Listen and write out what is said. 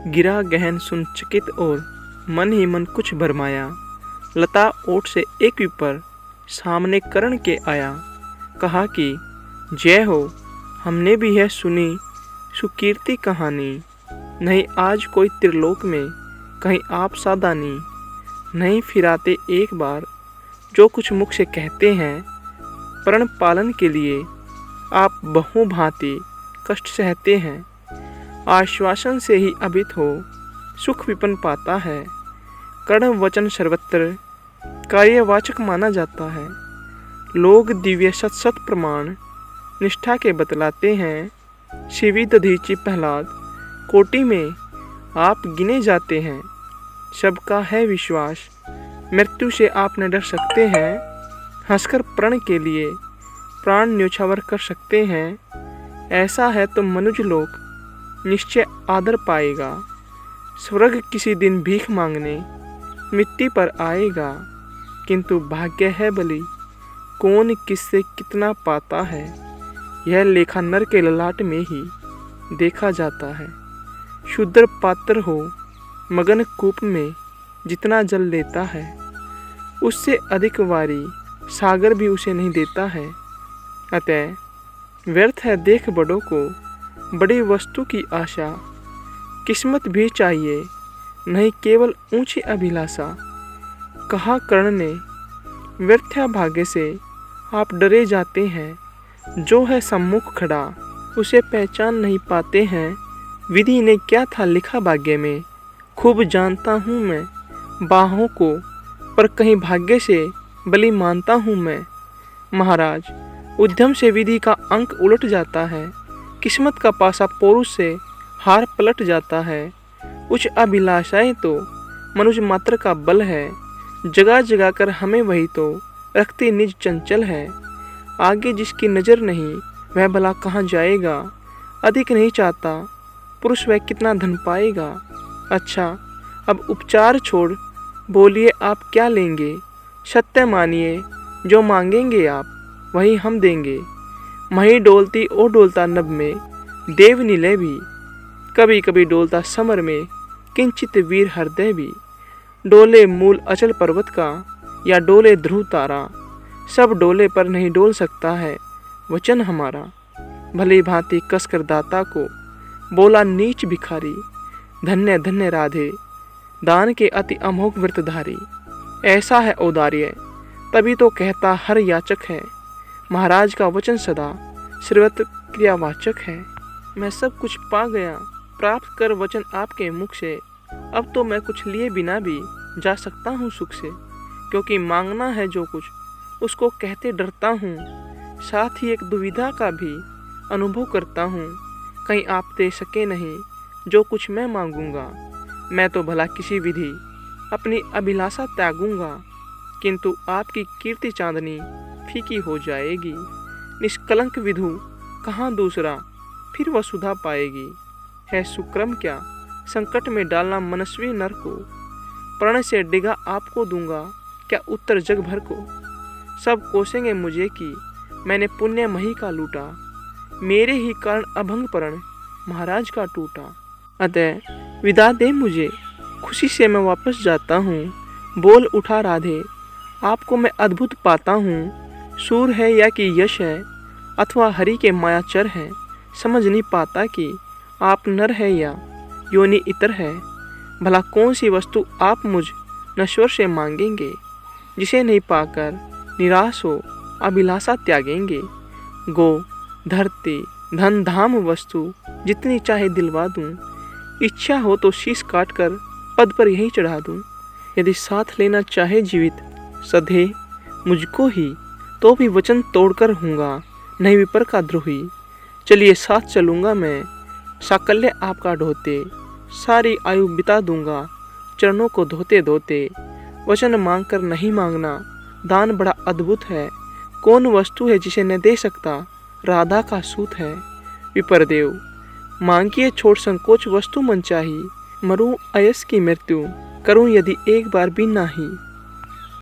गिरा गहन सुन चकित और मन ही मन कुछ भरमाया। लता ओट से एक विपर सामने करण के आया। कहा कि जय हो, हमने भी यह सुनी सुकीर्ति कहानी। नहीं आज कोई त्रिलोक में कहीं आप सादानी। नहीं फिराते एक बार जो कुछ मुख से कहते हैं। प्रण पालन के लिए आप बहु भांति कष्ट सहते हैं। आश्वासन से ही अभित हो सुख विपन्न पाता है। कर्ण वचन सर्वत्र कार्यवाचक माना जाता है। लोग दिव्य सत सत प्रमाण निष्ठा के बतलाते हैं। शिवी दधीचि प्रहलाद कोटि में आप गिने जाते हैं। सबका है विश्वास मृत्यु से आप न डर सकते हैं। हंसकर प्रण के लिए प्राण न्योछावर कर सकते हैं। ऐसा है तो मनुज लोक निश्चय आदर पाएगा। स्वर्ग किसी दिन भीख मांगने मिट्टी पर आएगा। किंतु भाग्य है बली कौन किससे कितना पाता है। यह लेखा नर के ललाट में ही देखा जाता है। शूद्र पात्र हो मगन कूप में जितना जल लेता है, उससे अधिक वारी सागर भी उसे नहीं देता है। अतः व्यर्थ है देख बड़ों को बड़ी वस्तु की आशा। किस्मत भी चाहिए नहीं केवल ऊंची अभिलाषा। कहा कर्ण ने व्यर्थ भाग्य से आप डरे जाते हैं। जो है सम्मुख खड़ा उसे पहचान नहीं पाते हैं। विधि ने क्या था लिखा भाग्य में खूब जानता हूँ मैं बाहों को, पर कहीं भाग्य से बलि मानता हूँ मैं। महाराज उद्यम से विधि का अंक उलट जाता है। किस्मत का पासा पौरुष से हार पलट जाता है। उच्च अभिलाषाएं तो मनुष्य मात्र का बल है। जगा जगा कर हमें वही तो रखते निज चंचल है। आगे जिसकी नज़र नहीं वह भला कहाँ जाएगा। अधिक नहीं चाहता पुरुष वह कितना धन पाएगा। अच्छा अब उपचार छोड़ बोलिए आप क्या लेंगे। सत्य मानिए जो मांगेंगे आप वही हम देंगे। मही डोलती ओ डोलता नभ में देव नीले भी। कभी कभी डोलता समर में किंचित वीर हृदय भी। डोले मूल अचल पर्वत का या डोले ध्रुव तारा। सब डोले पर नहीं डोल सकता है वचन हमारा। भली भांति कसकर दाता को बोला नीच भिखारी। धन्य धन्य राधे दान के अति अमोघ व्रतधारी। ऐसा है औदार्य तभी तो कहता हर याचक है। महाराज का वचन सदा सर्वत्र क्रियावाचक है। मैं सब कुछ पा गया प्राप्त कर वचन आपके मुख से। अब तो मैं कुछ लिए बिना भी जा सकता हूँ सुख से। क्योंकि मांगना है जो कुछ उसको कहते डरता हूँ। साथ ही एक दुविधा का भी अनुभव करता हूँ। कहीं आप दे सके नहीं जो कुछ मैं मांगूंगा। मैं तो भला किसी विधि अपनी अभिलाषा त्यागूंगा। किंतु आपकी कीर्ति चांदनी फीकी हो जाएगी। निष्कलंक विधु कहाँ दूसरा फिर वसुधा पाएगी। है सुक्रम क्या संकट में डालना मनस्वी नर को। प्रण से डिगा आपको दूंगा क्या उत्तर जग भर को। सब कोसेंगे मुझे कि मैंने पुण्य मही का लूटा। मेरे ही कारण अभंग प्रण महाराज का टूटा। अतः विदा दे मुझे खुशी से मैं वापस जाता हूँ। बोल उठा राधे आपको मैं अद्भुत पाता हूँ। सूर है या कि यश है अथवा हरि के मायाचर है। समझ नहीं पाता कि आप नर है या योनि इतर है। भला कौन सी वस्तु आप मुझ नश्वर से मांगेंगे। जिसे नहीं पाकर निराश हो अभिलाषा त्यागेंगे। गो धरती धन धाम वस्तु जितनी चाहे दिलवा दूं। इच्छा हो तो शीश काट कर पद पर यहीं चढ़ा दूं। यदि साथ लेना चाहे जीवित सधे मुझको ही तो भी वचन तोड़कर हूँगा नहीं विपर का द्रोही। चलिए साथ चलूँगा मैं साकल्य आपका ढोते। सारी आयु बिता दूंगा चरणों को धोते धोते। वचन मांग कर नहीं मांगना दान बड़ा अद्भुत है। कौन वस्तु है जिसे न दे सकता राधा का सूत है। विप्रदेव मांगिए छोड़ संकोच वस्तु मन चाही। मरूं अयस की मृत्यु करूं यदि एक बार भी नाही।